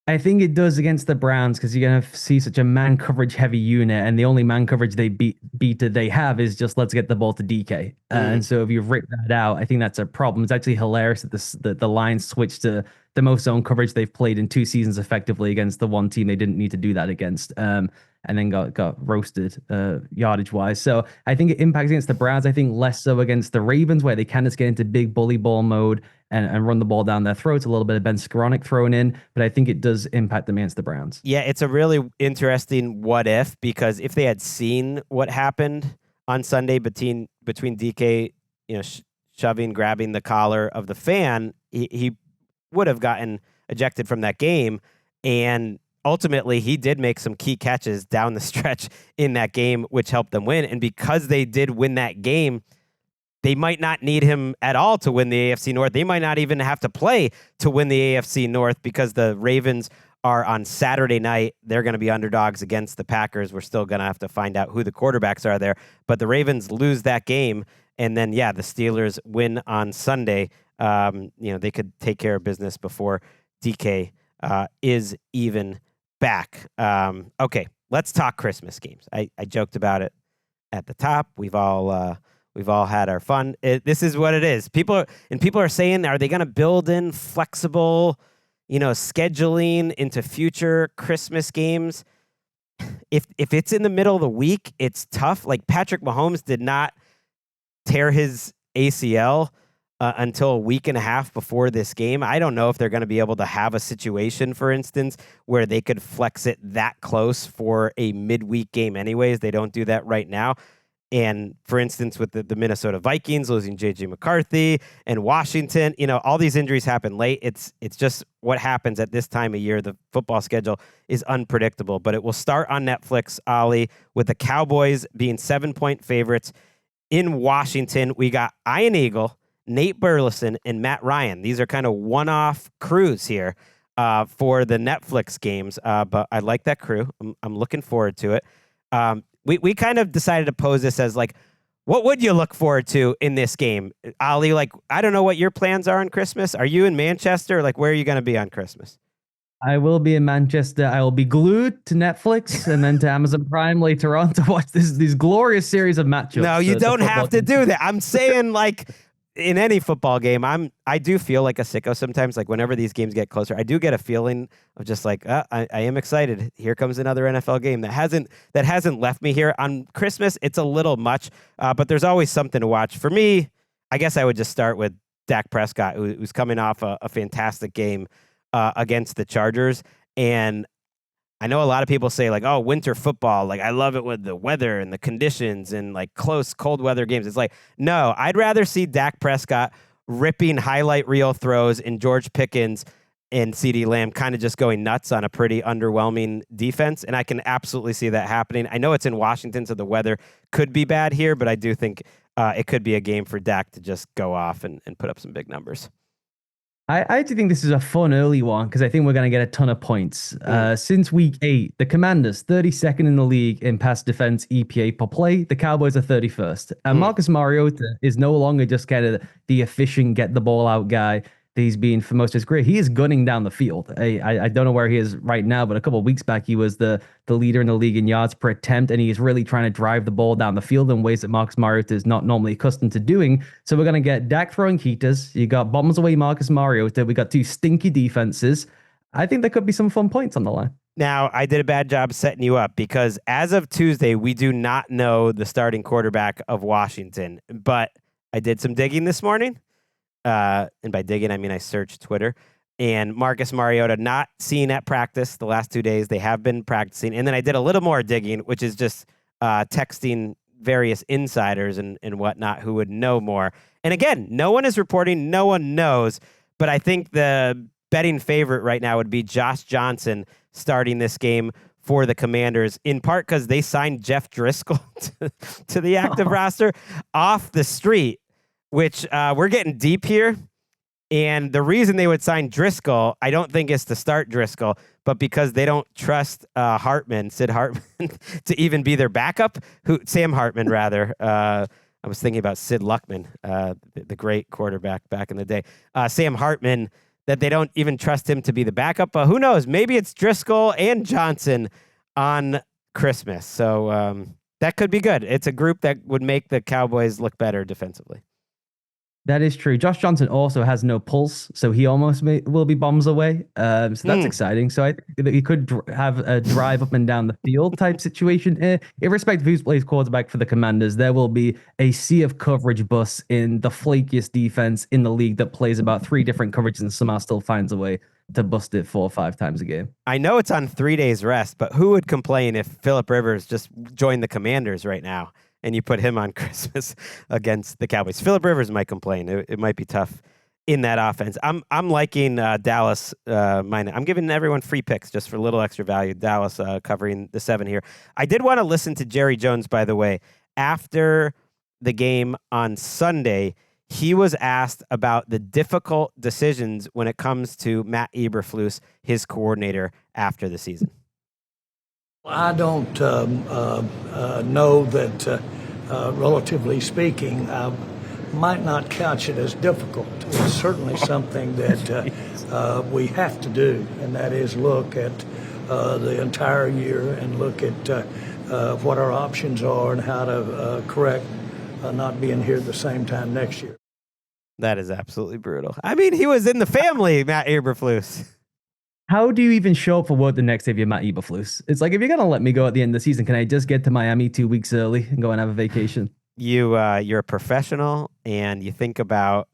I think it does against the Browns because you're going to see such a man coverage heavy unit, and the only man coverage they beat that they have is just let's get the ball to DK. And so if you've ripped that out, I think that's a problem. It's actually hilarious that the Lions switched to the most zone coverage they've played in 2 seasons effectively against the one team they didn't need to do that against, and then got roasted yardage wise. So I think it impacts against the Browns. I think less so against the Ravens, where they can just get into big bully ball mode and run the ball down their throats. A little bit of Ben Skoranek thrown in, but I think it does impact them against the Browns. Yeah, it's a really interesting what if, because if they had seen what happened on Sunday between DK, grabbing the collar of the fan, he would have gotten ejected from that game. And ultimately, he did make some key catches down the stretch in that game, which helped them win. And because they did win that game, they might not need him at all to win the AFC North. They might not even have to play to win the AFC North because the Ravens are on Saturday night. They're going to be underdogs against the Packers. We're still going to have to find out who the quarterbacks are there. But the Ravens lose that game, and then, the Steelers win on Sunday. They could take care of business before DK is even back. Okay, let's talk Christmas games. I joked about it at the top. We've all had our fun. This is what it is. People are saying, are they going to build in flexible, scheduling into future Christmas games? If it's in the middle of the week, it's tough. Like Patrick Mahomes did not tear his ACL until a week and a half before this game. I don't know if they're going to be able to have a situation, for instance, where they could flex it that close for a midweek game anyways. They don't do that right now. And for instance, with the Minnesota Vikings losing J.J. McCarthy and Washington, all these injuries happen late. It's just what happens at this time of year. The football schedule is unpredictable, but it will start on Netflix, Ollie, with the Cowboys being 7-point favorites in Washington. We got Ian Eagle, Nate Burleson, and Matt Ryan. These are kind of one-off crews here for the Netflix games, but I like that crew. I'm looking forward to it. We kind of decided to pose this as like, what would you look forward to in this game? Ollie, I don't know what your plans are on Christmas. Are you in Manchester? Where are you going to be on Christmas? I will be in Manchester. I will be glued to Netflix and then to Amazon Prime later on to watch these glorious series of matchups. No, you don't have to do that. I'm saying in any football game, I do feel like a sicko sometimes. Whenever these games get closer, I do get a feeling of just I am excited. Here comes another NFL game that hasn't left me here on Christmas. It's a little much, but there's always something to watch. For me, I guess I would just start with Dak Prescott, who's coming off a fantastic game against the Chargers, and I know a lot of people say like, oh, winter football, like I love it with the weather and the conditions and like close cold weather games. It's like, no, I'd rather see Dak Prescott ripping highlight reel throws and George Pickens and CeeDee Lamb kind of just going nuts on a pretty underwhelming defense. And I can absolutely see that happening. I know it's in Washington, so the weather could be bad here, but I do think it could be a game for Dak to just go off and put up some big numbers. I do think this is a fun early one because I think we're going to get a ton of points. Since week 8, the Commanders, 32nd in the league in pass defense EPA per play. The Cowboys are 31st. And Marcus Mariota is no longer just kind of the efficient, get the ball out guy that he's been for most of his career. He is gunning down the field. I don't know where he is right now, but a couple of weeks back, he was the leader in the league in yards per attempt, and he's really trying to drive the ball down the field in ways that Marcus Mariota is not normally accustomed to doing. So we're going to get Dak throwing heaters. You got bombs away Marcus Mariota. We got 2 stinky defenses. I think there could be some fun points on the line. Now, I did a bad job setting you up because as of Tuesday, we do not know the starting quarterback of Washington, but I did some digging this morning. And by digging, I mean I searched Twitter. And Marcus Mariota not seen at practice the last 2 days. They have been practicing. And then I did a little more digging, which is just texting various insiders and whatnot who would know more. And again, no one is reporting. No one knows. But I think the betting favorite right now would be Josh Johnson starting this game for the Commanders, in part because they signed Jeff Driscoll to the active roster off the street, which we're getting deep here. And the reason they would sign Driscoll, I don't think is to start Driscoll, but because they don't trust Sid Hartman, to even be their backup. Sam Hartman, rather. I was thinking about Sid Luckman, the great quarterback back in the day. Sam Hartman, that they don't even trust him to be the backup. But who knows? Maybe it's Driscoll and Johnson on Christmas. So that could be good. It's a group that would make the Cowboys look better defensively. That is true. Josh Johnson also has no pulse, so he almost will be bombs away. So that's exciting. So I think that he could have a drive up and down the field type situation. Irrespective of who plays quarterback for the Commanders, there will be a sea of coverage bus in the flakiest defense in the league that plays about 3 different coverages and somehow still finds a way to bust it 4 or 5 times a game. I know it's on 3 days rest, but who would complain if Phillip Rivers just joined the Commanders right now and you put him on Christmas against the Cowboys? Phillip Rivers might complain. It might be tough in that offense. I'm liking Dallas. I'm giving everyone free picks just for a little extra value. Dallas covering the 7 here. I did want to listen to Jerry Jones, by the way, after the game on Sunday. He was asked about the difficult decisions when it comes to Matt Eberflus, his coordinator, after the season. I don't know that, relatively speaking, I might not couch it as difficult. It's certainly something that we have to do, and that is look at the entire year and look at what our options are and how to correct not being here at the same time next year. That is absolutely brutal. I mean, he was in the family, Matt Eberflus. How do you even show up for work the next day if you're Matt Eberflus? It's like, if you're going to let me go at the end of the season, can I just get to Miami 2 weeks early and go and have a vacation? You're a professional, and you think about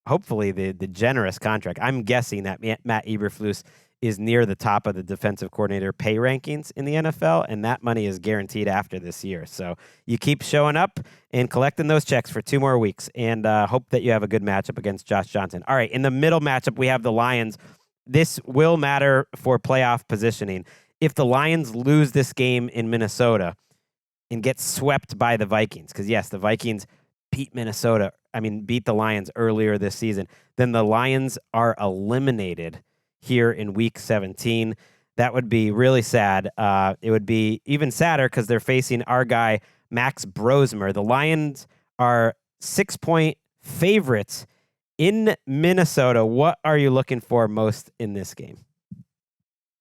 hopefully the generous contract. I'm guessing that Matt Eberflus is near the top of the defensive coordinator pay rankings in the NFL, and that money is guaranteed after this year. So you keep showing up and collecting those checks for 2 more weeks, and hope that you have a good matchup against Josh Johnson. All right, in the middle matchup, we have the Lions. This will matter for playoff positioning. If the Lions lose this game in Minnesota and get swept by the Vikings, because yes, the Vikings beat the Lions earlier this season, then the Lions are eliminated here in week 17. That would be really sad. It would be even sadder because they're facing our guy, Max Brosmer. The Lions are 6-point favorites in Minnesota. What are you looking for most in this game?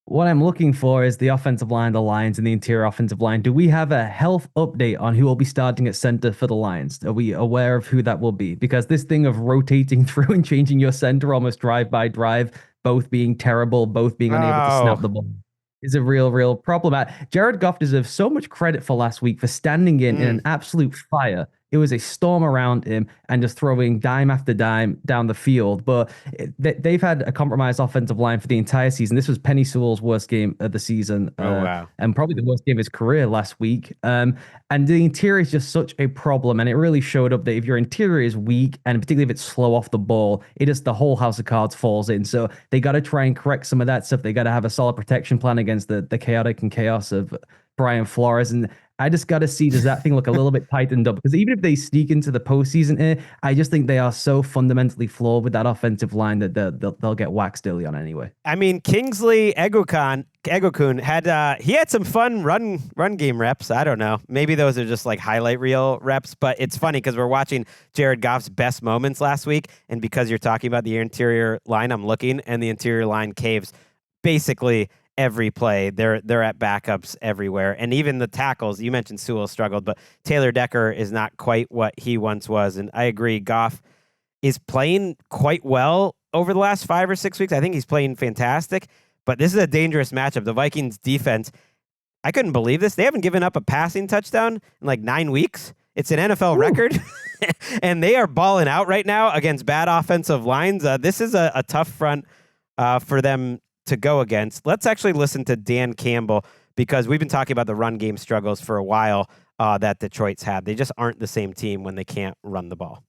What I'm looking for is the offensive line, the Lions, and the interior offensive line. Do we have a health update on who will be starting at center for the Lions? Are we aware of who that will be? Because this thing of rotating through and changing your center almost drive by drive, both being terrible, both being unable to snap the ball, is a real problem. Jared Goff deserves so much credit for last week for standing in an absolute fire it was a storm around him and just throwing dime after dime down the field. But they've had a compromised offensive line for the entire season. This was Penei Sewell's worst game of the season. Wow. And probably the worst game of his career last week. And the interior is just such a problem. And it really showed up that if your interior is weak, and particularly if it's slow off the ball, it just the whole house of cards falls in. So they got to try and correct some of that stuff. They got to have a solid protection plan against the chaotic and chaos of Brian Flores. And I just got to see, does that thing look a little bit tightened up? Because even if they sneak into the postseason here, I just think they are so fundamentally flawed with that offensive line that they'll get waxed early on anyway. I mean, Kingsley Egokun had some fun run game reps. I don't know. Maybe those are just like highlight reel reps, but it's funny because we're watching Jared Goff's best moments last week. And because you're talking about the interior line, I'm looking, and the interior line caves basically every play. They're at backups everywhere. And even the tackles, you mentioned Sewell struggled, but Taylor Decker is not quite what he once was. And I agree, Goff is playing quite well over the last 5 or 6 weeks. I think he's playing fantastic, but this is a dangerous matchup. The Vikings defense, I couldn't believe this. They haven't given up a passing touchdown in like 9 weeks. It's an NFL record, and they are balling out right now against bad offensive lines. This is a tough front for them to go against. Let's actually listen to Dan Campbell, because we've been talking about the run game struggles for a while that Detroit's had. They just aren't the same team when they can't run the ball.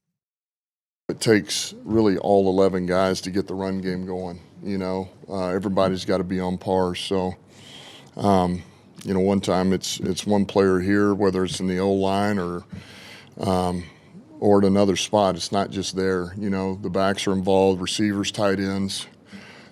It takes really all 11 guys to get the run game going. Everybody's got to be on par. So, one time it's one player here, whether it's in the O-line or at another spot. It's not just there. The backs are involved, receivers, tight ends.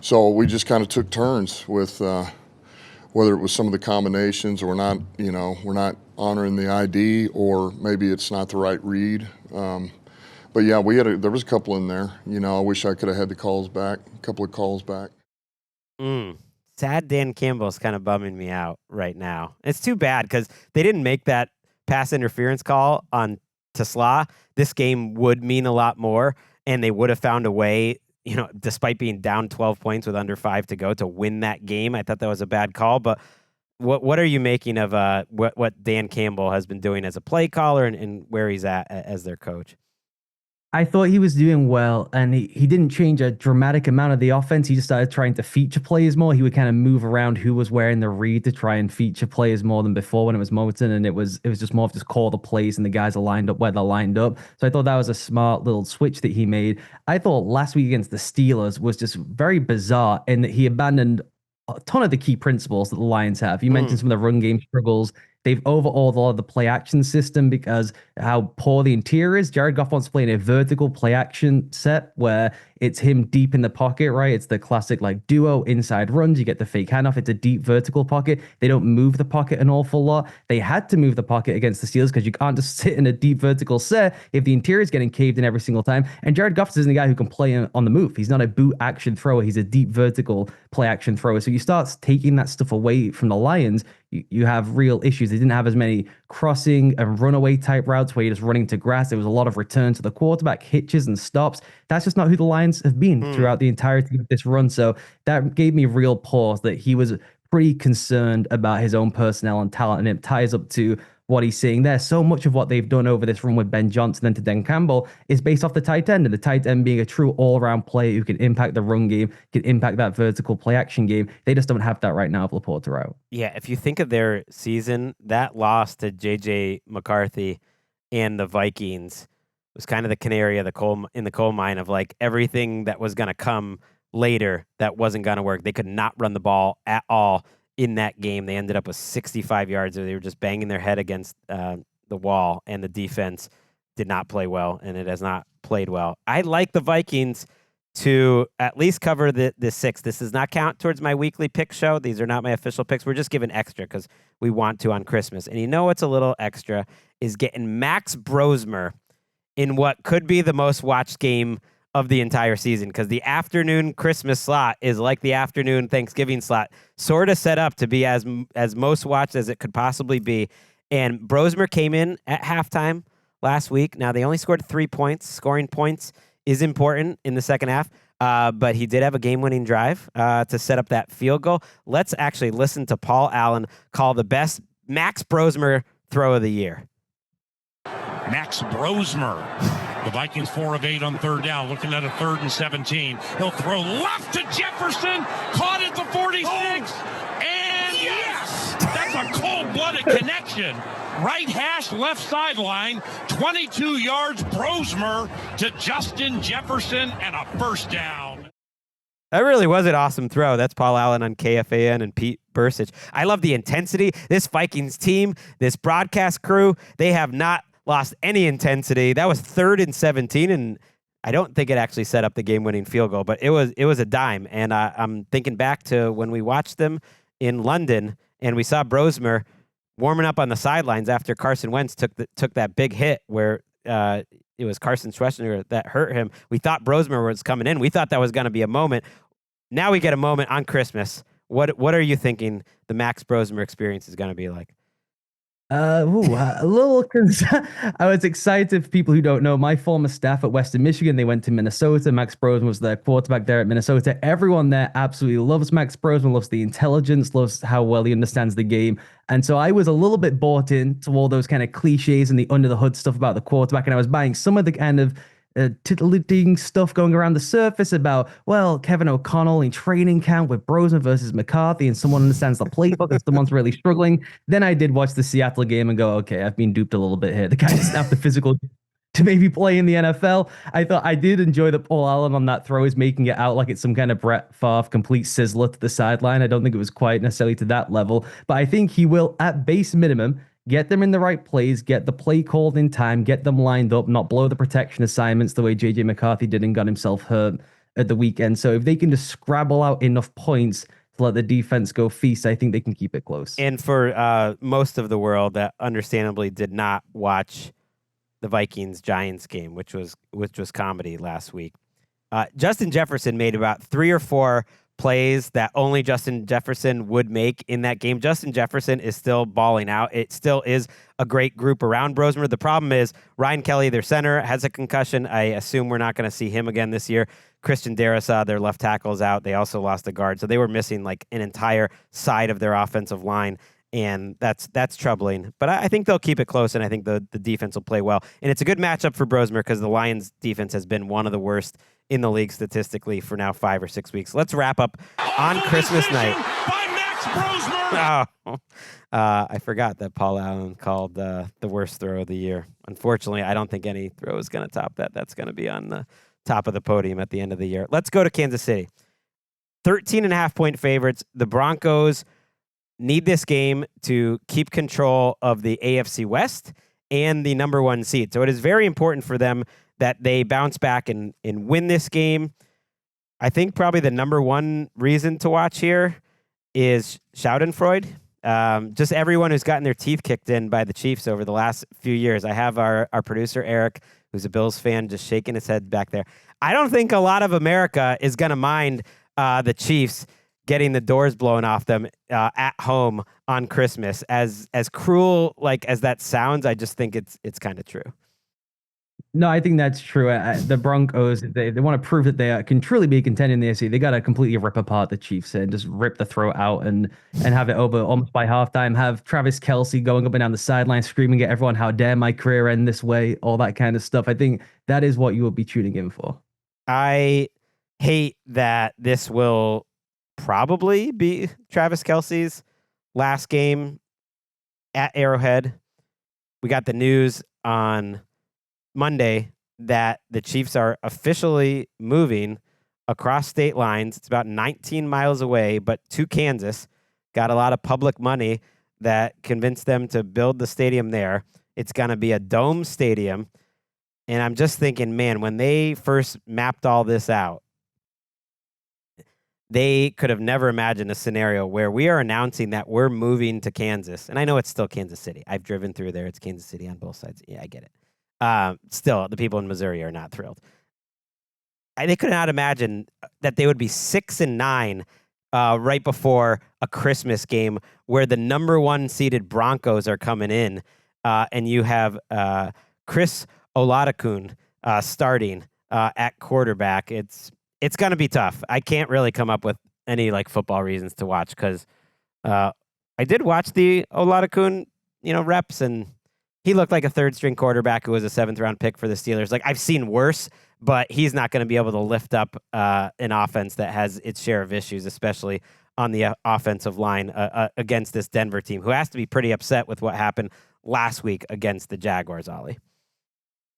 So we just kind of took turns with whether it was some of the combinations, or we're not honoring the ID, or maybe it's not the right read. But yeah, there was a couple in there. I wish I could have had a couple of calls back. Sad Dan Campbell's kind of bumming me out right now. It's too bad because they didn't make that pass interference call on Tesla. This game would mean a lot more, and they would have found a way, despite being down 12 points with under 5 to go, to win that game. I thought that was a bad call, but what are you making of what Dan Campbell has been doing as a play caller and where he's at as their coach? I thought he was doing well, and he didn't change a dramatic amount of the offense. He just started trying to feature players more. He would kind of move around who was wearing the read to try and feature players more than before when it was Moton, and it was just more of just call the plays and the guys are lined up where they're lined up. So I thought that was a smart little switch that he made. I thought last week against the Steelers was just very bizarre in that he abandoned a ton of the key principles that the Lions have. You mentioned some of the run game struggles. They've overhauled a lot of the play action system because how poor the interior is. Jared Goff wants to play in a vertical play action set where it's him deep in the pocket, right? It's the classic like duo inside runs. You get the fake handoff. It's a deep vertical pocket. They don't move the pocket an awful lot. They had to move the pocket against the Steelers because you can't just sit in a deep vertical set if the interior is getting caved in every single time. And Jared Goff isn't a guy who can play on the move. He's not a boot action thrower. He's a deep vertical play action thrower. So you start taking that stuff away from the Lions, you have real issues. They didn't have as many crossing and runaway type routes where you're just running to grass. There was a lot of return to the quarterback, hitches and stops. That's just not who the Lions have been throughout the entirety of this run. So that gave me real pause that he was pretty concerned about his own personnel and talent, and it ties up to what he's saying there. So much of what they've done over this run with Ben Johnson and to Dan Campbell is based off the tight end, and the tight end being a true all-around player who can impact the run game, can impact that vertical play action game. They just don't have that right now if Laporte are out. Yeah, if you think of their season, that loss to J.J. McCarthy and the Vikings was kind of the canary in the coal mine of like everything that was going to come later that wasn't going to work. They could not run the ball at all in that game. They ended up with 65 yards. They were just banging their head against the wall, and the defense did not play well, and it has not played well. I like the Vikings to at least cover the 6. This does not count towards my weekly pick show. These are not my official picks. We're just giving extra because we want to on Christmas. And you know what's a little extra is getting Max Brosmer in what could be the most watched game of the entire season, because the afternoon Christmas slot is like the afternoon Thanksgiving slot, sort of set up to be as most watched as it could possibly be. And Brosmer came in at halftime last week. Now, they only scored 3 points. Scoring points is important in the second half, but he did have a game-winning drive to set up that field goal. Let's actually listen to Paul Allen call the best Max Brosmer throw of the year. Max Brosmer. The Vikings 4 of 8 on third down, looking at a 3rd and 17. He'll throw left to Jefferson, caught at the 46, and yes! That's a cold-blooded connection. Right hash, left sideline, 22 yards, Brosmer to Justin Jefferson, and a first down. That really was an awesome throw. That's Paul Allen on KFAN and Pete Bursich. I love the intensity. This Vikings team, this broadcast crew, they have not lost any intensity. That was 3rd and 17, and I don't think it actually set up the game-winning field goal, but it was a dime. And I'm thinking back to when we watched them in London, and we saw Brosmer warming up on the sidelines after Carson Wentz took that big hit where it was Carson Schwarzenegger that hurt him. We thought Brosmer was coming in. We thought that was going to be a moment. Now we get a moment on Christmas. What are you thinking the Max Brosmer experience is going to be like? A little concerned. I was excited for people who don't know. My former staff at Western Michigan, they went to Minnesota. Max Brosmer was their quarterback there at Minnesota. Everyone there absolutely loves Max Brosmer, loves the intelligence, loves how well he understands the game. And so I was a little bit bought in to all those kind of cliches and the under the hood stuff about the quarterback. And I was buying some of the kind of titillating stuff going around the surface about, well, Kevin O'Connell in training camp with Brosmer versus McCarthy, and someone understands the playbook and someone's really struggling. Then I did watch the Seattle game and go, okay, I've been duped a little bit here. The guy doesn't have the physical to maybe play in the NFL. I thought I did enjoy that Paul Allen on that throw is making it out like it's some kind of Brett Favre complete sizzler to the sideline. I don't think it was quite necessarily to that level, but I think he will, at base minimum, get them in the right plays, get the play called in time, get them lined up, not blow the protection assignments the way J.J. McCarthy did and got himself hurt at the weekend. So if they can just scrabble out enough points to let the defense go feast, I think they can keep it close. And for most of the world that understandably did not watch the Vikings-Giants game, which was comedy last week, Justin Jefferson made about 3 or 4 plays that only Justin Jefferson would make in that game. Justin Jefferson is still balling out. It still is a great group around Brosmer. The problem is Ryan Kelly, their center, has a concussion. I assume we're not going to see him again this year. Christian Darrisaw, their left tackle, is out. They also lost a guard. So they were missing like an entire side of their offensive line. And that's troubling. But I think they'll keep it close, and I think the defense will play well. And it's a good matchup for Brosmer because the Lions' defense has been one of the worst in the league statistically for now 5 or 6 weeks. Let's wrap up on Christmas night. By Max Brosmer. I forgot that Paul Allen called the worst throw of the year. Unfortunately, I don't think any throw is going to top that. That's going to be on the top of the podium at the end of the year. Let's go to Kansas City. 13.5-point favorites. The Broncos need this game to keep control of the AFC West and the number 1 seed. So it is very important for them that they bounce back and win this game. I think probably the number 1 reason to watch here is Schadenfreude. Just everyone who's gotten their teeth kicked in by the Chiefs over the last few years. I have our producer, Eric, who's a Bills fan, just shaking his head back there. I don't think a lot of America is going to mind the Chiefs getting the doors blown off them at home on Christmas. As cruel as that sounds, I just think it's kind of true. No, I think that's true. The Broncos, they want to prove that they can truly be contending in the AFC. They got to completely rip apart the Chiefs and just rip the throat out and have it over almost by halftime. Have Travis Kelce going up and down the sideline screaming at everyone, how dare my career end this way, all that kind of stuff. I think that is what you will be tuning in for. I hate that this will probably be Travis Kelce's last game at Arrowhead. We got the news on Monday that the Chiefs are officially moving across state lines. It's about 19 miles away, but to Kansas. Got a lot of public money that convinced them to build the stadium there. It's going to be a dome stadium. And I'm just thinking, man, when they first mapped all this out, they could have never imagined a scenario where we are announcing that we're moving to Kansas. And I know it's still Kansas City. I've driven through there. It's Kansas City on both sides. Yeah, I get it. Still, the people in Missouri are not thrilled. They could not imagine that they would be 6-9 right before a Christmas game where the number 1 seeded Broncos are coming in, and you have Chris Oladokun starting at quarterback. It's going to be tough. I can't really come up with any football reasons to watch because I did watch the Oladokun reps, and he looked like a third-string quarterback who was a 7th-round pick for the Steelers. Like, I've seen worse, but he's not going to be able to lift up an offense that has its share of issues, especially on the offensive line against this Denver team, who has to be pretty upset with what happened last week against the Jaguars, Ollie.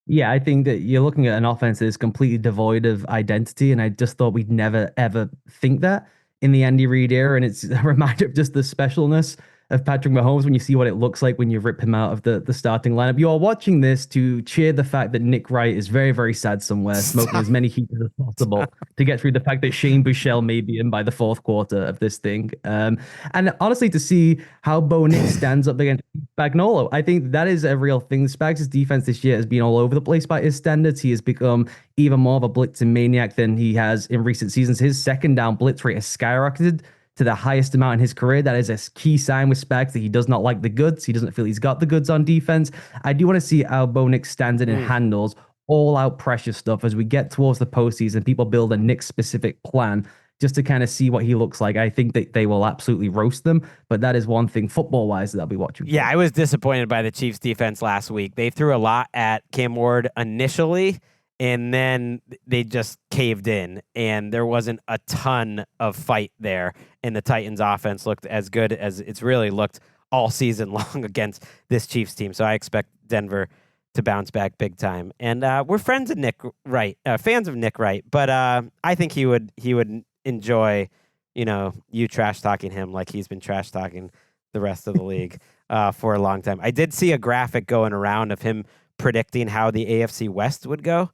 Yeah, I think that you're looking at an offense that is completely devoid of identity, and I just thought we'd never, ever think that in the Andy Reid era, and it's a reminder of just the specialness of Patrick Mahomes when you see what it looks like when you rip him out of the starting lineup. You are watching this to cheer the fact that Nick Wright is very, very sad somewhere, smoking as many heaters as possible to get through the fact that Shane Buechele may be in by the 4th quarter of this thing. And honestly, to see how Bo Nix stands up against Spagnuolo, I think that is a real thing. Spags' defense this year has been all over the place by his standards. He has become even more of a blitzing maniac than he has in recent seasons. His second down blitz rate has skyrocketed to the highest amount in his career. That is a key sign with Spags that he does not like the goods. He doesn't feel he's got the goods on defense. I do want to see how Bo Nix stands in and handles all-out pressure stuff as we get towards the postseason. People build a Nix-specific plan just to kind of see what he looks like. I think that they will absolutely roast them, but that is one thing football-wise that I'll be watching. Yeah, I was disappointed by the Chiefs' defense last week. They threw a lot at Cam Ward initially, and then they just caved in, and there wasn't a ton of fight there, and the Titans' offense looked as good as it's really looked all season long against this Chiefs team. So I expect Denver to bounce back big time. And we're friends of Nick Wright, fans of Nick Wright, but I think he would enjoy, you trash talking him like he's been trash talking the rest of the league for a long time. I did see a graphic going around of him predicting how the AFC West would go.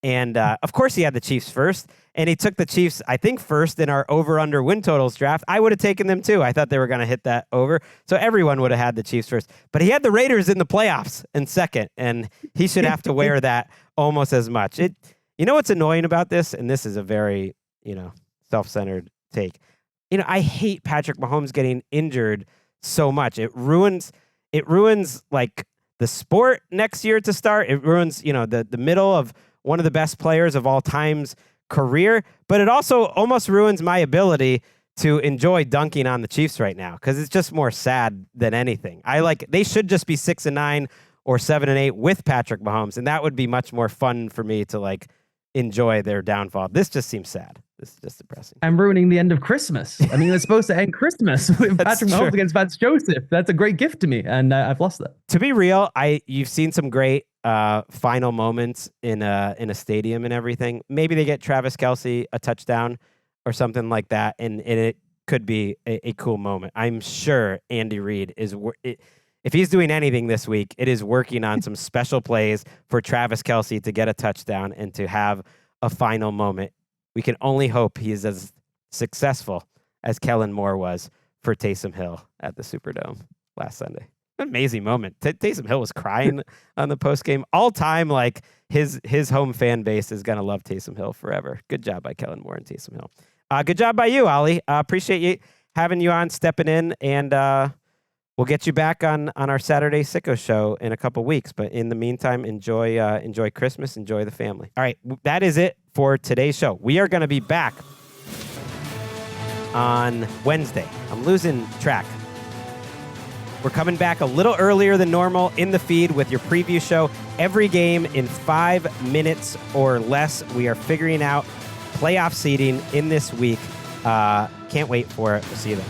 And, of course, he had the Chiefs first, and he took the Chiefs, I think, first in our over-under win totals draft. I would have taken them, too. I thought they were going to hit that over. So everyone would have had the Chiefs first. But he had the Raiders in the playoffs in second, and he should have to wear that almost as much. You know what's annoying about this? And this is a very, self-centered take. I hate Patrick Mahomes getting injured so much. It ruins, like, the sport next year to start. It ruins, the middle of one of the best players of all time's career, but it also almost ruins my ability to enjoy dunking on the Chiefs right now because it's just more sad than anything. They should just be 6-9 or 7-8 with Patrick Mahomes, and that would be much more fun for me to enjoy their downfall. This just seems sad. This is just depressing. I'm ruining the end of Christmas. I mean, it's supposed to end Christmas with Patrick Mahomes against Vance Joseph. That's a great gift to me, and I've lost that. To be real, you've seen some great final moments in a stadium and everything. Maybe they get Travis Kelce a touchdown or something like that, and it could be a cool moment. I'm sure Andy Reid if he's doing anything this week, it is working on some special plays for Travis Kelce to get a touchdown and to have a final moment. We can only hope he is as successful as Kellen Moore was for Taysom Hill at the Superdome last Sunday. Amazing moment. Taysom Hill was crying on the postgame. All time, his home fan base is going to love Taysom Hill forever. Good job by Kellen Moore and Taysom Hill. Good job by you, Ollie. Appreciate you having you on, stepping in, and we'll get you back on our Saturday Sicko show in a couple weeks. But in the meantime, enjoy Christmas, enjoy the family. All right, that is it for today's show. We are going to be back on Wednesday. I'm losing track. We're coming back a little earlier than normal in the feed with your preview show. Every game in 5 minutes or less. We are figuring out playoff seeding in this week. Can't wait for it. We'll see you then.